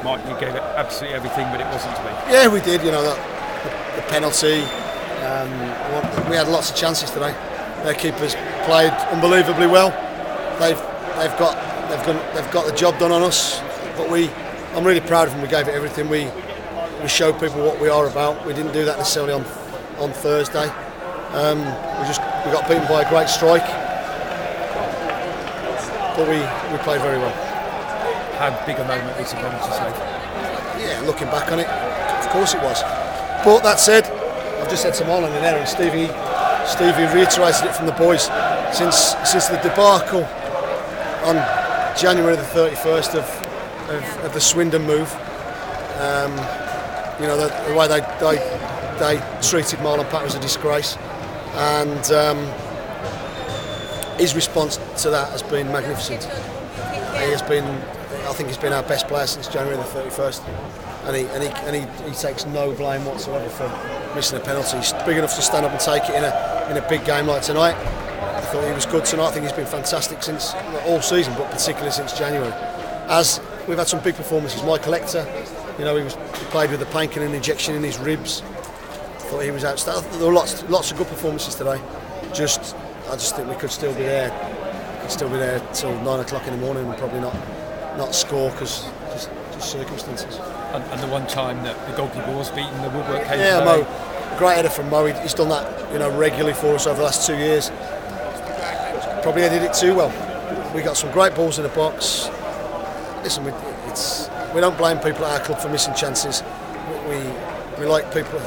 Mark, you gave it absolutely everything, but it wasn't to be. Yeah, we did. The penalty. We had lots of chances today. Their keepers played unbelievably well. They've got the job done on us. But I'm really proud of them. We gave it everything. We showed people what we are about. We didn't do that necessarily on Thursday. We got beaten by a great strike, but we played very well. How big a moment was the penalty save? Yeah, looking back on it, of course it was. But that said, I've just said to Marlon in there, and Stevie reiterated it from the boys since the debacle on January the 31st of the Swindon move. The way they treated Marlon Pack was a disgrace, and his response to that has been magnificent. I think he's been our best player since January the 31st, and he takes no blame whatsoever for missing a penalty. He's big enough to stand up and take it in a big game like tonight. I thought he was good tonight. I think he's been fantastic since all season, but particularly since January. As we've had some big performances. Michael Hector, he played with a painkilling injection in his ribs. I thought he was outstanding. There were lots of good performances today. I just think we could still be there. Till 9 o'clock in the morning and probably not score because just circumstances. And the one time that the goalkeeper was beaten, the woodwork came. Yeah, Mo, great header from Mo. He's done that regularly for us over the last 2 years. Probably did it too well. We got some great balls in the box. Listen, we don't blame people at our club for missing chances. We like people.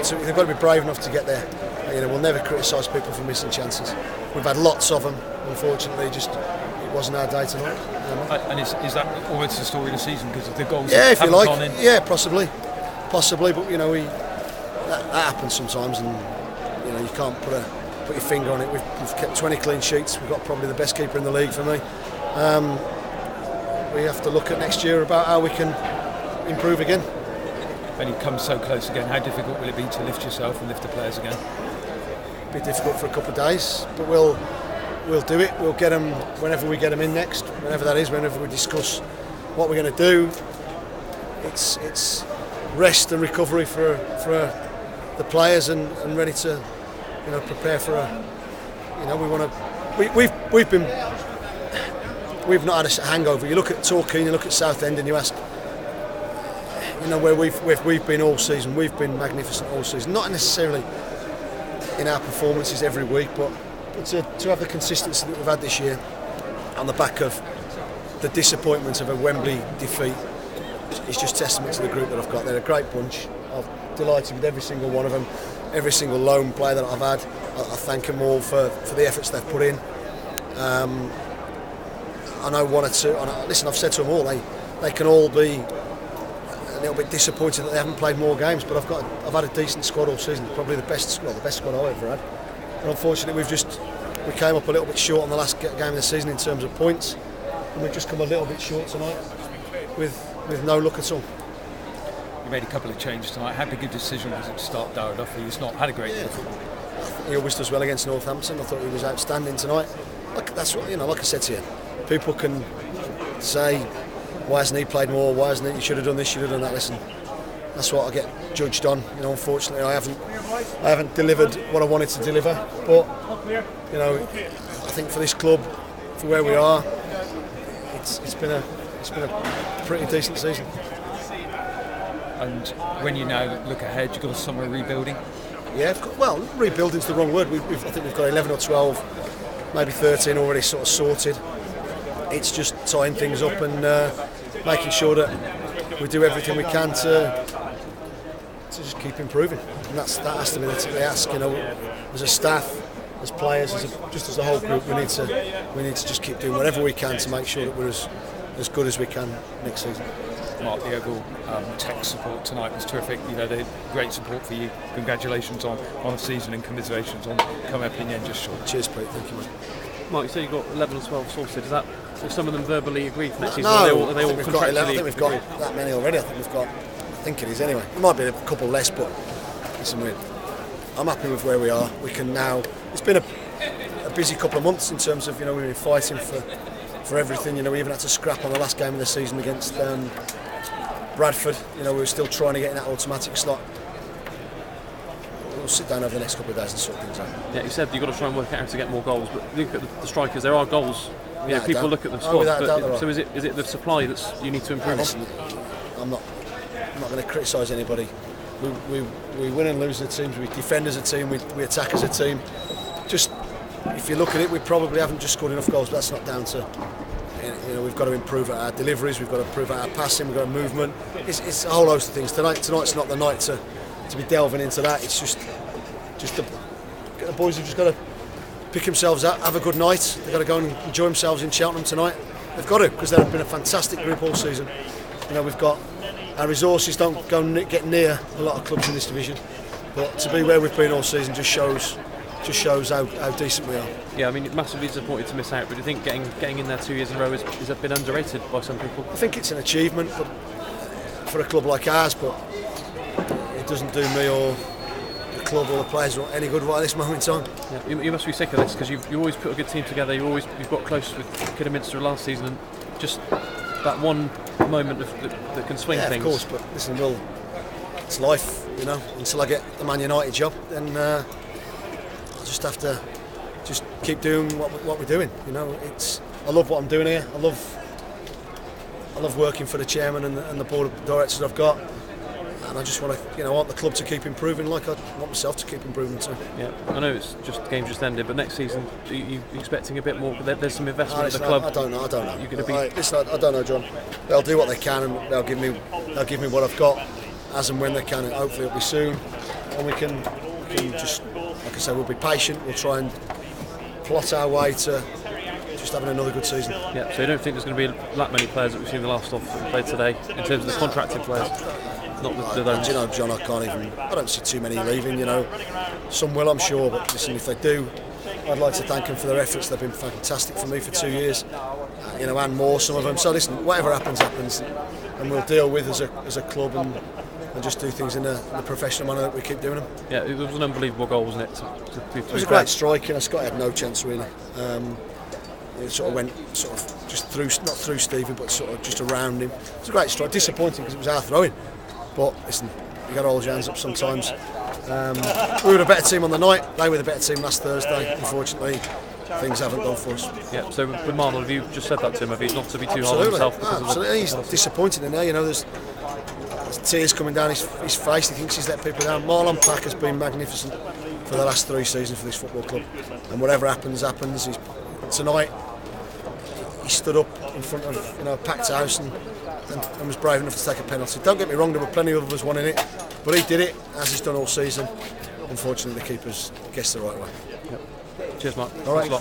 So they've got to be brave enough to get there. We'll never criticise people for missing chances. We've had lots of them. Unfortunately, it wasn't our day tonight. And is that almost the story of the season because of the goals? Yeah, if you like. Gone in? Yeah, possibly. But that happens sometimes, and you can't put your finger on it. We've kept 20 clean sheets. We've got probably the best keeper in the league for me. We have to look at next year about how we can improve again. When you come so close again, how difficult will it be to lift yourself and lift the players again? Be difficult for a couple of days, but we'll do it. We'll get them whenever we get them in next, whenever that is, whenever we discuss what we're going to do. It's rest and recovery for the players and ready to prepare for we've not had a hangover. You look at Torquay, you look at Southend, and you ask where we've been all season. We've been magnificent all season, not necessarily in our performances every week, but to have the consistency that we've had this year on the back of the disappointment of a Wembley defeat is just testament to the group that I've got. They're a great bunch. I'm delighted with every single one of them, every single loan player that I've had. I thank them all for the efforts they've put in. I know one or two. Listen, I've said to them all, they can all be a little bit disappointed that they haven't played more games, but I've had a decent squad all season, probably the best squad I've ever had. And unfortunately, we came up a little bit short on the last game of the season in terms of points, and we've just come a little bit short tonight with no luck at all. You made a couple of changes tonight. How big a decision was it to start Darragh Duffy? He's not had a great football. He always does well against Northampton. I thought he was outstanding tonight. That's what like I said to you. People can say, why hasn't he played more? Why hasn't he should have done this? Should have done that. Listen, that's what I get judged on. Unfortunately, I haven't delivered what I wanted to deliver. But I think for this club, for where we are, it's been a pretty decent season. And when you now look ahead, you've got a summer rebuilding. Yeah, rebuilding's the wrong word. I think we've got 11 or 12, maybe 13 already sort of sorted. It's just tying things up and making sure that we do everything we can to just keep improving. And that has to be the ask. As a staff, as players, just as a whole group, we need to just keep doing whatever we can to make sure that we're as good as we can next season. Mark, the overall tech support tonight was terrific. They're great support for you. Congratulations on the season and commiserations on coming up in the end just short. Cheers, Pete. Thank you, mate. Mark, you said you've got 11 or 12 sorted. Is that some of them verbally agreed for next season? No, are they all contractually I think we've got that many already. I think it is anyway. There might be a couple less, but listen, I'm happy with where we are. We can now. It's been a busy couple of months in terms of we've been fighting for everything. We even had to scrap on the last game of the season against Bradford, you know, we were still trying to get in that automatic slot. We'll sit down over the next couple of days and sort things out. Yeah, you said you've got to try and work out how to get more goals, but look at the strikers. There are goals. Yeah, people look at the squad. So is it the supply that's you need to improve? Listen, I'm not going to criticise anybody. We win and lose as teams. We defend as a team. We attack as a team. Just if you look at it, we probably haven't just scored enough goals. But that's not down to. You know, we've got to improve our deliveries. We've got to improve our passing. We've got movement. It's a whole host of things. Tonight's not the night to be delving into that. It's just the boys have just got to pick themselves up, have a good night. They've got to go and enjoy themselves in Cheltenham tonight. They've got to, because they've been a fantastic group all season. You know, we've got our resources don't get near a lot of clubs in this division, but to be where we've been all season just shows how decent we are. Yeah, I mean, massively disappointed to miss out, but do you think getting in there 2 years in a row has been underrated by some people? I think it's an achievement for a club like ours, but it doesn't do me or the club or the players any good right at this moment in time. Yeah, you must be sick of this, because you always put a good team together. You've got close with Kidderminster last season, and just that one moment that can swing things. Yeah, of course, but listen, it's life, you know. Until I get the Man United job, then I just have to just keep doing what we're doing. You know, I love what I'm doing here. I love working for the chairman and the board of directors I've got. And I just want to, you know, I want the club to keep improving, like I want myself to keep improving too. Yeah, I know the game's just ended, but next season, are you expecting a bit more? There's some investment in the club. I don't know. You're going to be. Listen, I don't know, John. They'll do what they can, and they'll give me what I've got, as and when they can, and hopefully it'll be soon. And we can just, like I say, we'll be patient. We'll try and plot our way to just having another good season. Yeah. So you don't think there's going to be that many players that we've seen in the last off that played today in terms of the contracted players? Not the loans. You know, John, I don't see too many leaving, you know. Some will, I'm sure, but listen, if they do, I'd like to thank them for their efforts. They've been fantastic for me for 2 years, you know, and more, some of them. So listen, whatever happens, and we'll deal with as a club and just do things in the professional manner that we keep doing them. Yeah, it was an unbelievable goal, wasn't it? It was a great strike, you know. Scott had no chance really. It sort of went just through, not through Stevie, but sort of just around him. It was a great strike. Disappointing because it was our throwing. But listen, you got to hold your hands up sometimes. We were the better team on the night. They were the better team last Thursday. Unfortunately, things haven't gone for us. Yeah. So with Marlon, have you just said that to him? Have you not to be too hard on himself? Absolutely. He's disappointed in there. You know, there's tears coming down his face. He thinks he's let people down. Marlon Pack has been magnificent for the last 3 seasons for this football club. And whatever happens. Tonight, he stood up in front of a packed house and was brave enough to take a penalty. Don't get me wrong, there were plenty of others wanting it, but he did it, as he's done all season. Unfortunately, the keeper's guessed the right way. Yep. Cheers, Mark. All right.